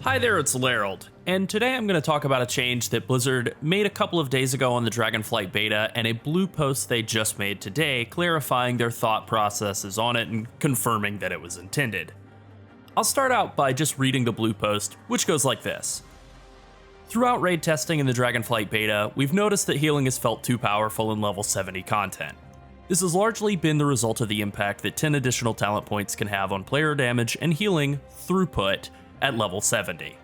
Hi there, it's Llarold, and today I'm going to talk about a change that Blizzard made a couple of days ago on the Dragonflight beta and a blue post they just made today clarifying their thought processes on it and confirming that it was intended. I'll start out by just reading the blue post, which goes like this. Throughout raid testing in the Dragonflight beta, we've noticed that healing is felt too powerful in level 70 content. This has largely been the result of the impact that 10 additional talent points can have on player damage and healing throughput at level 70.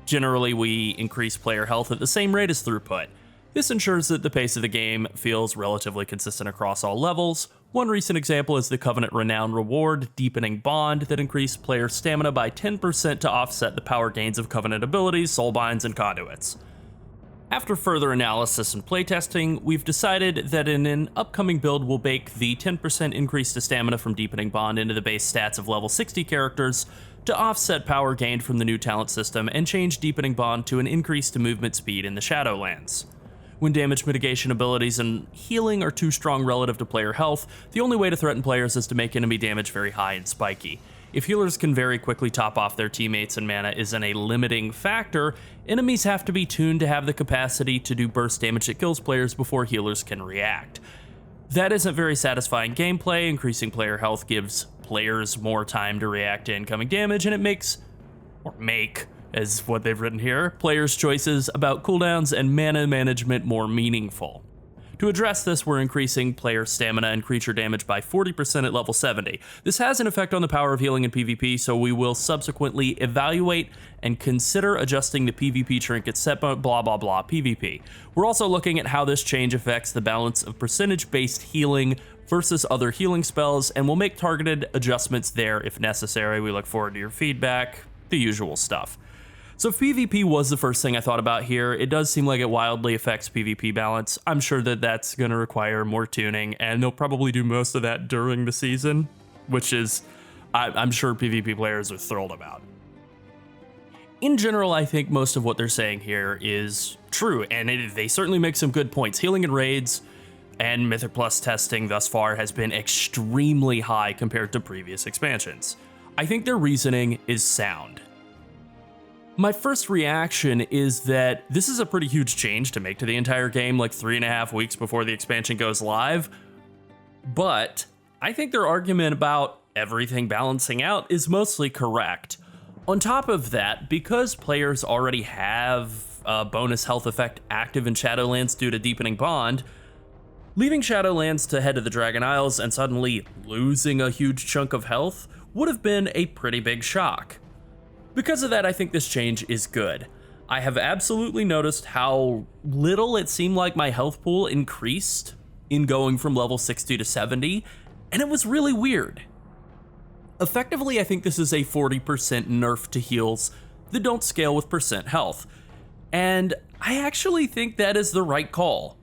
Generally, we increase player health at the same rate as throughput. This ensures that the pace of the game feels relatively consistent across all levels. One recent example is the Covenant Renown reward Deepening Bond that increased player stamina by 10% to offset the power gains of Covenant abilities, soulbinds, and conduits. After further analysis and playtesting, we've decided that in an upcoming build we'll bake the 10% increase to stamina from Deepening Bond into the base stats of level 60 characters to offset power gained from the new talent system and change Deepening Bond to an increase to movement speed in the Shadowlands. When damage mitigation abilities and healing are too strong relative to player health, the only way to threaten players is to make enemy damage very high and spiky. If healers can very quickly top off their teammates and mana isn't a limiting factor, enemies have to be tuned to have the capacity to do burst damage that kills players before healers can react. That isn't very satisfying gameplay. Increasing player health gives players more time to react to incoming damage, and it make, as what they've written here, players' choices about cooldowns and mana management more meaningful. To address this, we're increasing player stamina and creature damage by 40% at level 70. This has an effect on the power of healing in PvP, so we will subsequently evaluate and consider adjusting the PvP trinket set blah blah blah PvP. We're also looking at how this change affects the balance of percentage-based healing versus other healing spells, and we'll make targeted adjustments there if necessary. We look forward to your feedback, the usual stuff. So if PvP was the first thing I thought about here, it does seem like it wildly affects PvP balance. I'm sure that that's going to require more tuning, and they'll probably do most of that during the season, which is, I'm sure PvP players are thrilled about. In general, I think most of what they're saying here is true, and they certainly make some good points. Healing in raids and Mythic Plus testing thus far has been extremely high compared to previous expansions. I think their reasoning is sound. My first reaction is that this is a pretty huge change to make to the entire game like 3.5 weeks before the expansion goes live, but I think their argument about everything balancing out is mostly correct. On top of that, because players already have a bonus health effect active in Shadowlands due to Deepening Bond, leaving Shadowlands to head to the Dragon Isles and suddenly losing a huge chunk of health would have been a pretty big shock. Because of that, I think this change is good. I have absolutely noticed how little it seemed like my health pool increased in going from level 60 to 70, and it was really weird. Effectively, I think this is a 40% nerf to heals that don't scale with percent health, and I actually think that is the right call.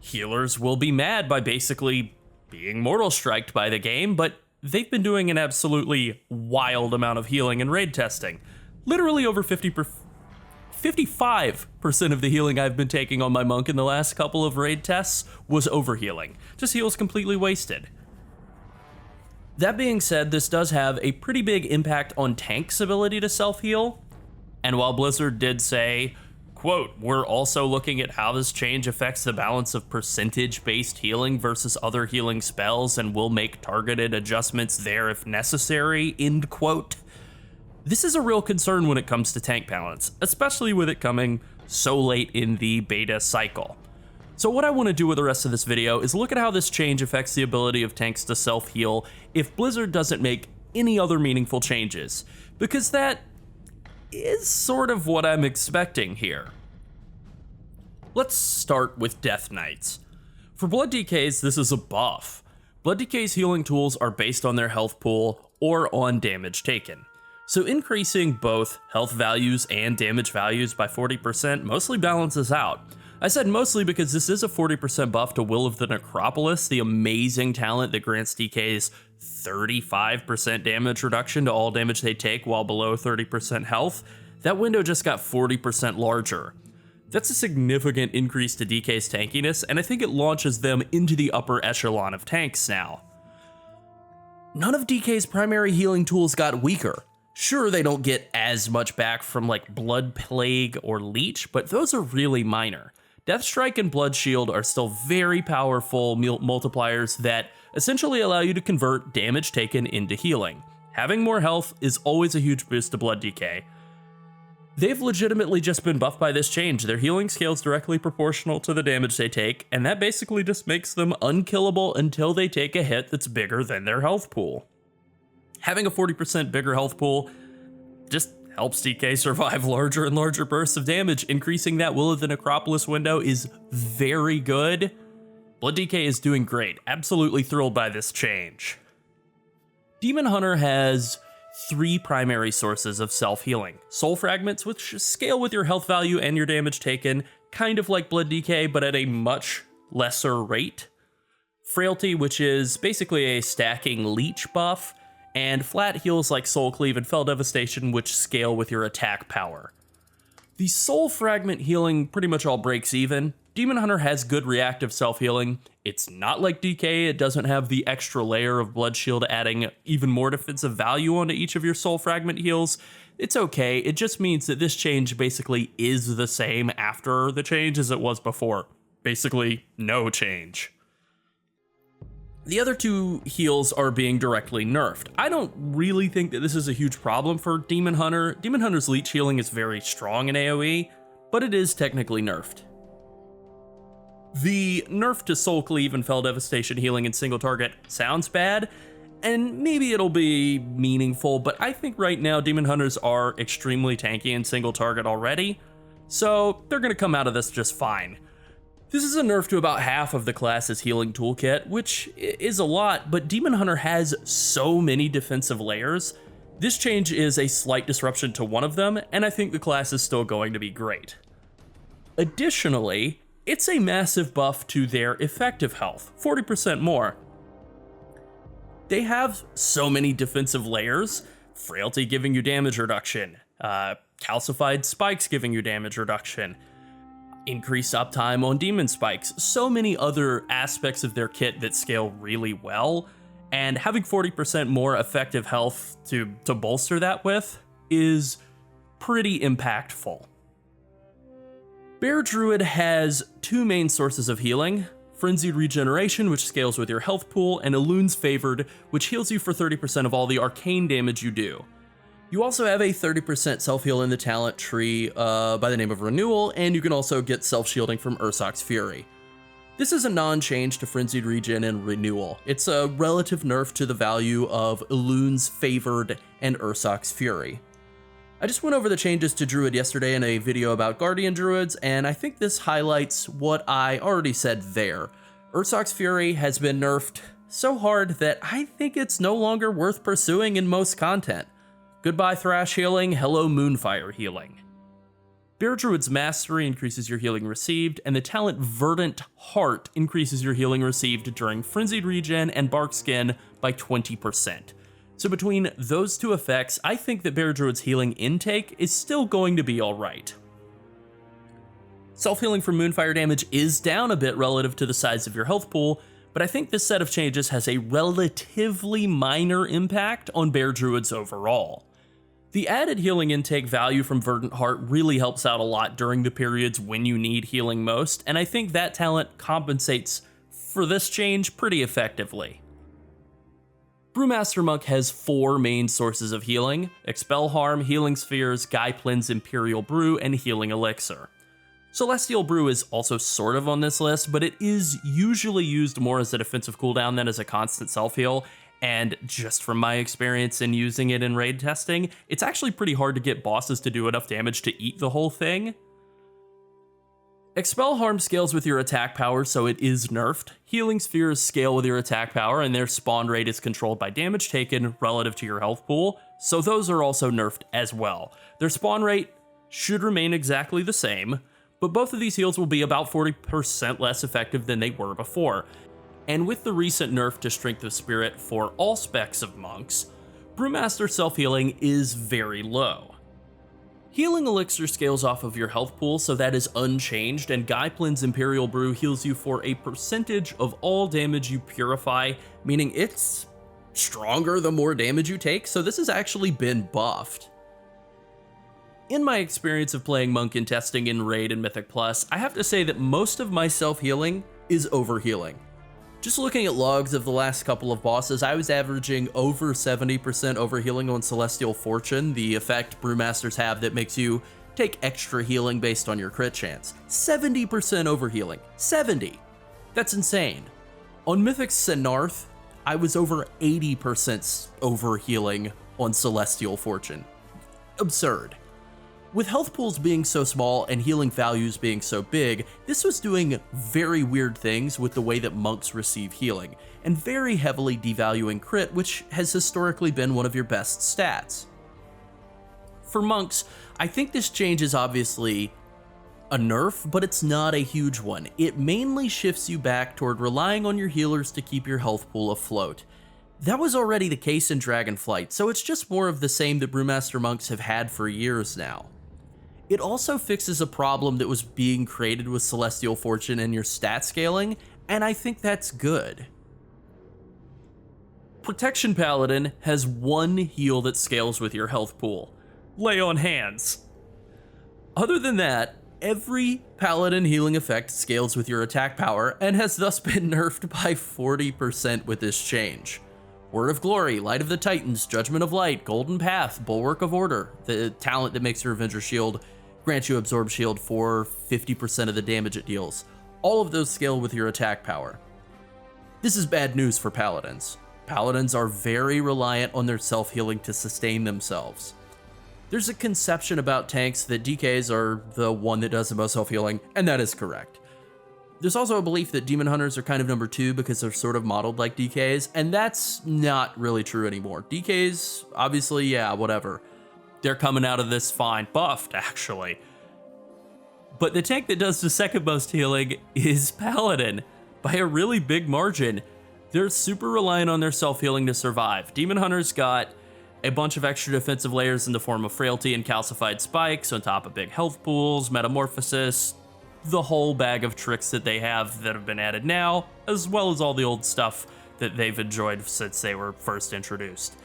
Healers will be mad by basically being mortal striked by the game, but they've been doing an absolutely wild amount of healing in raid testing. Literally over 55% of the healing I've been taking on my monk in the last couple of raid tests was overhealing. Just heals completely wasted. That being said, this does have a pretty big impact on tanks' ability to self-heal. And while Blizzard did say, quote, "We're also looking at how this change affects the balance of percentage-based healing versus other healing spells, and we'll make targeted adjustments there if necessary," end quote. This is a real concern when it comes to tank balance, especially with it coming so late in the beta cycle. So what I want to do with the rest of this video is look at how this change affects the ability of tanks to self-heal if Blizzard doesn't make any other meaningful changes, because that is sort of what I'm expecting here. Let's start with Death Knights. For Blood DKs, this is a buff. Blood DK's healing tools are based on their health pool or on damage taken. So increasing both health values and damage values by 40% mostly balances out. I said mostly because this is a 40% buff to Will of the Necropolis, the amazing talent that grants DKs 35% damage reduction to all damage they take while below 30% health. That window just got 40% larger. That's a significant increase to DK's tankiness, and I think it launches them into the upper echelon of tanks now. None of DK's primary healing tools got weaker. Sure, they don't get as much back from like Blood Plague or Leech, but those are really minor. Death Strike and Blood Shield are still very powerful multipliers that essentially allow you to convert damage taken into healing. Having more health is always a huge boost to Blood DK. They've legitimately just been buffed by this change. Their healing scales directly proportional to the damage they take, and that basically just makes them unkillable until they take a hit that's bigger than their health pool. Having a 40% bigger health pool just helps DK survive larger and larger bursts of damage. Increasing that Will of the Necropolis window is very good. Blood DK is doing great. Absolutely thrilled by this change. Demon Hunter has 3 primary sources of self-healing. Soul Fragments, which scale with your health value and your damage taken, kind of like Blood DK, but at a much lesser rate. Frailty, which is basically a stacking leech buff, and flat heals like Soul Cleave and Fell Devastation, which scale with your attack power. The Soul Fragment healing pretty much all breaks even. Demon Hunter has good reactive self-healing. It's not like DK, it doesn't have the extra layer of Blood Shield adding even more defensive value onto each of your Soul Fragment heals. It's okay, it just means that this change basically is the same after the change as it was before. Basically, no change. The other 2 heals are being directly nerfed. I don't really think that this is a huge problem for Demon Hunter. Demon Hunter's leech healing is very strong in AoE, but it is technically nerfed. The nerf to Soul Cleave and Fell Devastation healing in single target sounds bad, and maybe it'll be meaningful, but I think right now Demon Hunters are extremely tanky in single target already, so they're gonna come out of this just fine. This is a nerf to about half of the class's healing toolkit, which is a lot, but Demon Hunter has so many defensive layers. This change is a slight disruption to one of them, and I think the class is still going to be great. Additionally, it's a massive buff to their effective health, 40% more. They have so many defensive layers, Frailty giving you damage reduction, Calcified Spikes giving you damage reduction, increased uptime on demon spikes, so many other aspects of their kit that scale really well, and having 40% more effective health to bolster that with is pretty impactful. Bear Druid has 2 main sources of healing: Frenzied Regeneration, which scales with your health pool, and Elun's Favored, which heals you for 30% of all the arcane damage you do. You also have a 30% self-heal in the talent tree by the name of Renewal, and you can also get self-shielding from Ursoc's Fury. This is a non-change to Frenzied Regen and Renewal. It's a relative nerf to the value of Elun's Favored and Ursoc's Fury. I just went over the changes to Druid yesterday in a video about Guardian Druids, and I think this highlights what I already said there. Ursoc's Fury has been nerfed so hard that I think it's no longer worth pursuing in most content. Goodbye Thrash healing, hello Moonfire healing. Bear Druid's Mastery increases your healing received, and the talent Verdant Heart increases your healing received during Frenzied Regen and Bark Skin by 20%. So between those 2 effects, I think that Bear Druid's healing intake is still going to be alright. Self-healing from Moonfire damage is down a bit relative to the size of your health pool, but I think this set of changes has a relatively minor impact on Bear Druids overall. The added healing intake value from Verdant Heart really helps out a lot during the periods when you need healing most, and I think that talent compensates for this change pretty effectively. Brewmaster Monk has 4 main sources of healing: Expel Harm, Healing Spheres, Gaiplin's Imperial Brew, and Healing Elixir. Celestial Brew is also sort of on this list, but it is usually used more as a defensive cooldown than as a constant self-heal, and just from my experience in using it in raid testing, it's actually pretty hard to get bosses to do enough damage to eat the whole thing. Expel Harm scales with your attack power, so it is nerfed. Healing Spheres scale with your attack power, and their spawn rate is controlled by damage taken relative to your health pool, so those are also nerfed as well. Their spawn rate should remain exactly the same, but both of these heals will be about 40% less effective than they were before. And with the recent nerf to Strength of Spirit for all specs of monks, Brewmaster self-healing is very low. Healing Elixir scales off of your health pool, so that is unchanged, and Gaiplin's Imperial Brew heals you for a percentage of all damage you purify, meaning it's stronger the more damage you take, so this has actually been buffed. In my experience of playing Monk and testing in Raid and Mythic Plus, I have to say that most of my self-healing is overhealing. Just looking at logs of the last couple of bosses, I was averaging over 70% overhealing on Celestial Fortune, the effect Brewmasters have that makes you take extra healing based on your crit chance. 70% overhealing. 70! That's insane. On Mythic Senarth, I was over 80% overhealing on Celestial Fortune. Absurd. With health pools being so small and healing values being so big, this was doing very weird things with the way that monks receive healing, and very heavily devaluing crit, which has historically been one of your best stats. For monks, I think this change is obviously a nerf, but it's not a huge one. It mainly shifts you back toward relying on your healers to keep your health pool afloat. That was already the case in Dragonflight, so it's just more of the same that Brewmaster monks have had for years now. It also fixes a problem that was being created with Celestial Fortune and your stat scaling, and I think that's good. Protection Paladin has one heal that scales with your health pool: Lay on Hands. Other than that, every Paladin healing effect scales with your attack power and has thus been nerfed by 40% with this change. Word of Glory, Light of the Titans, Judgment of Light, Golden Path, Bulwark of Order, the talent that makes your Avenger Shield grants you Absorb Shield for 50% of the damage it deals. All of those scale with your attack power. This is bad news for Paladins. Paladins are very reliant on their self-healing to sustain themselves. There's a conception about tanks that DKs are the one that does the most self-healing, and that is correct. There's also a belief that Demon Hunters are kind of number 2 because they're sort of modeled like DKs, and that's not really true anymore. DKs, obviously, yeah, whatever. They're coming out of this fine, buffed, actually. But the tank that does the second most healing is Paladin, by a really big margin. They're super reliant on their self-healing to survive. Demon Hunters got a bunch of extra defensive layers in the form of Frailty and Calcified Spikes, on top of big health pools, Metamorphosis, the whole bag of tricks that they have that have been added now, as well as all the old stuff that they've enjoyed since they were first introduced.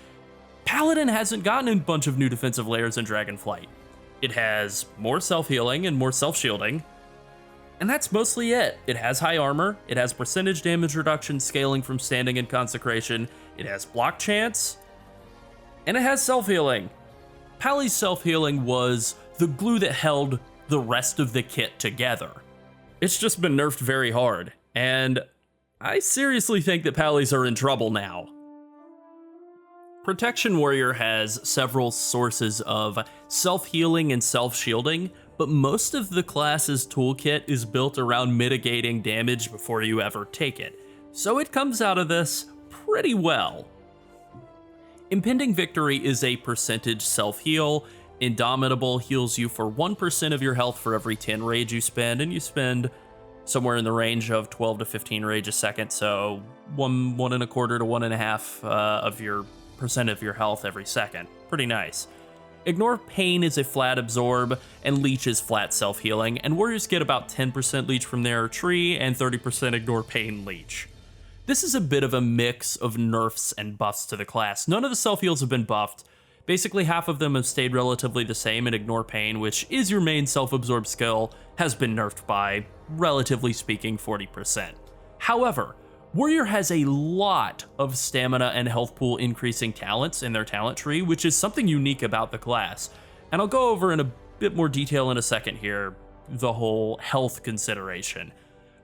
Paladin hasn't gotten a bunch of new defensive layers in Dragonflight. It has more self-healing and more self-shielding, and that's mostly it. It has high armor, it has percentage damage reduction scaling from standing and consecration, it has block chance, and it has self-healing. Pally's self-healing was the glue that held the rest of the kit together. It's just been nerfed very hard, and I seriously think that Pallies are in trouble now. Protection Warrior has several sources of self-healing and self-shielding, but most of the class's toolkit is built around mitigating damage before you ever take it, so it comes out of this pretty well. Impending Victory is a percentage self-heal. Indomitable heals you for 1% of your health for every 10 rage you spend, and you spend somewhere in the range of 12 to 15 rage a second, so 1.25 to 1.5 of your percent of your health every second. Pretty nice. Ignore Pain is a flat absorb, and Leech is flat self-healing, and warriors get about 10% leech from their tree and 30% Ignore Pain leech. This is a bit of a mix of nerfs and buffs to the class. None of the self-heals have been buffed. Basically half of them have stayed relatively the same, and Ignore Pain, which is your main self-absorb skill, has been nerfed by, relatively speaking, 40%. However, Warrior has a lot of stamina and health pool increasing talents in their talent tree, which is something unique about the class. And I'll go over in a bit more detail in a second here, the whole health consideration.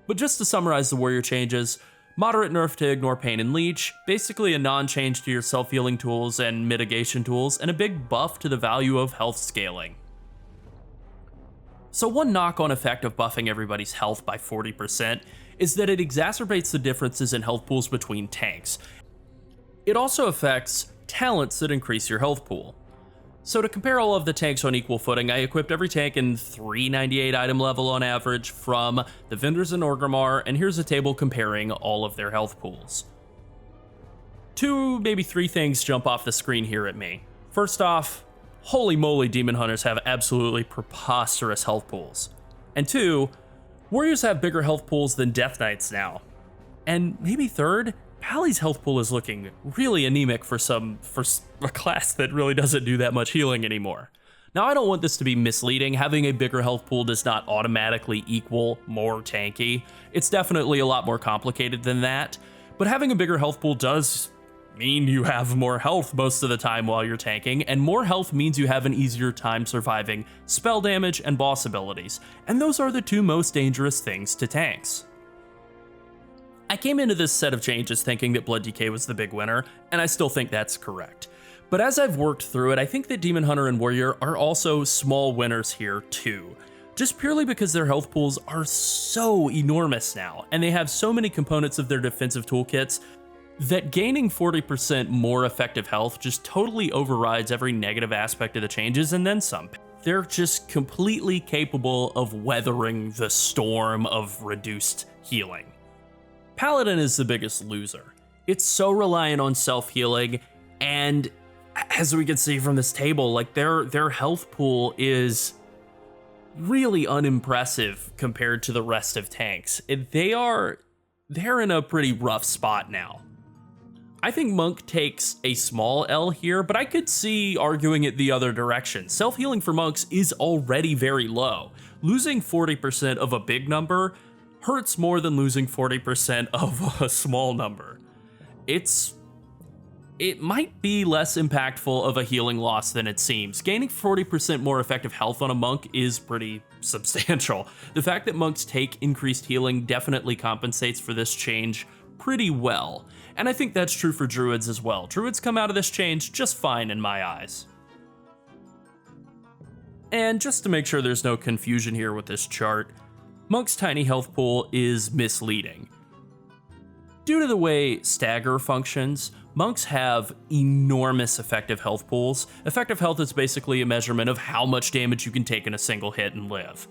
But just to summarize the Warrior changes, moderate nerf to Ignore Pain and Leech, basically a non-change to your self-healing tools and mitigation tools, and a big buff to the value of health scaling. So one knock-on effect of buffing everybody's health by 40% is that it exacerbates the differences in health pools between tanks. It also affects talents that increase your health pool. So to compare all of the tanks on equal footing, I equipped every tank in 398 item level on average from the vendors in Orgrimmar, and here's a table comparing all of their health pools. 2, maybe 3 things jump off the screen here at me. First off, holy moly, Demon Hunters have absolutely preposterous health pools. And 2, Warriors have bigger health pools than Death Knights now. And maybe third, Pally's health pool is looking really anemic for a class that really doesn't do that much healing anymore. Now, I don't want this to be misleading. Having a bigger health pool does not automatically equal more tanky. It's definitely a lot more complicated than that, but having a bigger health pool does mean you have more health most of the time while you're tanking, and more health means you have an easier time surviving spell damage and boss abilities, and those are the two most dangerous things to tanks. I came into this set of changes thinking that Blood DK was the big winner, and I still think that's correct. But as I've worked through it, I think that Demon Hunter and Warrior are also small winners here too. Just purely because their health pools are so enormous now, and they have so many components of their defensive toolkits that gaining 40% more effective health just totally overrides every negative aspect of the changes and then some. They're just completely capable of weathering the storm of reduced healing. Paladin is the biggest loser. It's so reliant on self-healing, and as we can see from this table, like their health pool is really unimpressive compared to the rest of tanks. They're in a pretty rough spot now. I think Monk takes a small L here, but I could see arguing it the other direction. Self-healing for monks is already very low. Losing 40% of a big number hurts more than losing 40% of a small number. It might be less impactful of a healing loss than it seems. Gaining 40% more effective health on a monk is pretty substantial. The fact that monks take increased healing definitely compensates for this change pretty well, and I think that's true for druids as well. Druids come out of this change just fine in my eyes. And just to make sure there's no confusion here with this chart, Monk's tiny health pool is misleading. Due to the way stagger functions, monks have enormous effective health pools. Effective health is basically a measurement of how much damage you can take in a single hit and live.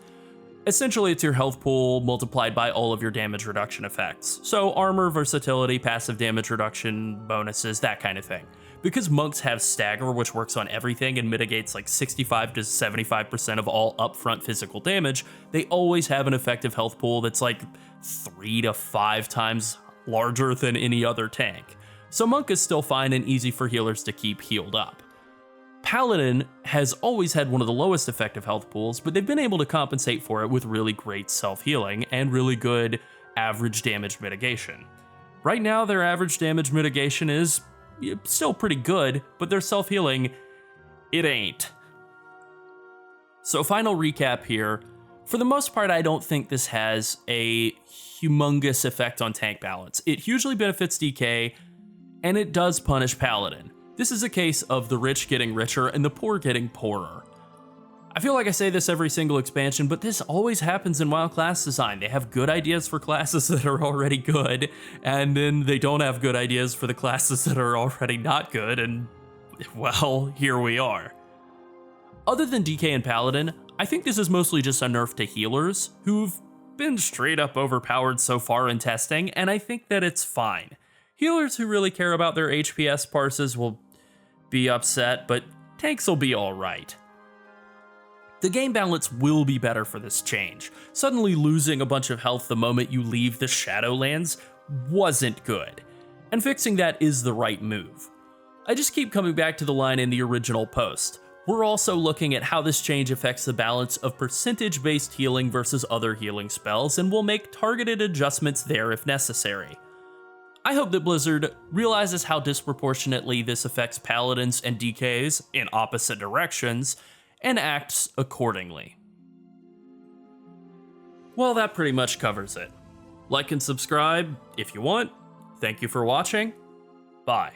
Essentially, it's your health pool multiplied by all of your damage reduction effects. So armor, versatility, passive damage reduction, bonuses, that kind of thing. Because monks have stagger, which works on everything and mitigates like 65 to 75% of all upfront physical damage, they always have an effective health pool that's like 3 to 5 times larger than any other tank. So monk is still fine and easy for healers to keep healed up. Paladin has always had one of the lowest effective health pools, but they've been able to compensate for it with really great self-healing and really good average damage mitigation. Right now, their average damage mitigation is still pretty good, but their self-healing, it ain't. So final recap here. For the most part, I don't think this has a humongous effect on tank balance. It hugely benefits DK, and it does punish Paladin. This is a case of the rich getting richer and the poor getting poorer. I feel like I say this every single expansion, but this always happens in WoW class design. They have good ideas for classes that are already good, and then they don't have good ideas for the classes that are already not good, and well, here we are. Other than DK and Paladin, I think this is mostly just a nerf to healers, who've been straight up overpowered so far in testing, and I think that it's fine. Healers who really care about their HPS parses will be upset, but tanks will be alright. The game balance will be better for this change. Suddenly losing a bunch of health the moment you leave the Shadowlands wasn't good, and fixing that is the right move. I just keep coming back to the line in the original post. We're also looking at how this change affects the balance of percentage-based healing versus other healing spells, and we'll make targeted adjustments there if necessary. I hope that Blizzard realizes how disproportionately this affects Paladins and DKs in opposite directions, and acts accordingly. Well, that pretty much covers it. Like and subscribe if you want. Thank you for watching. Bye.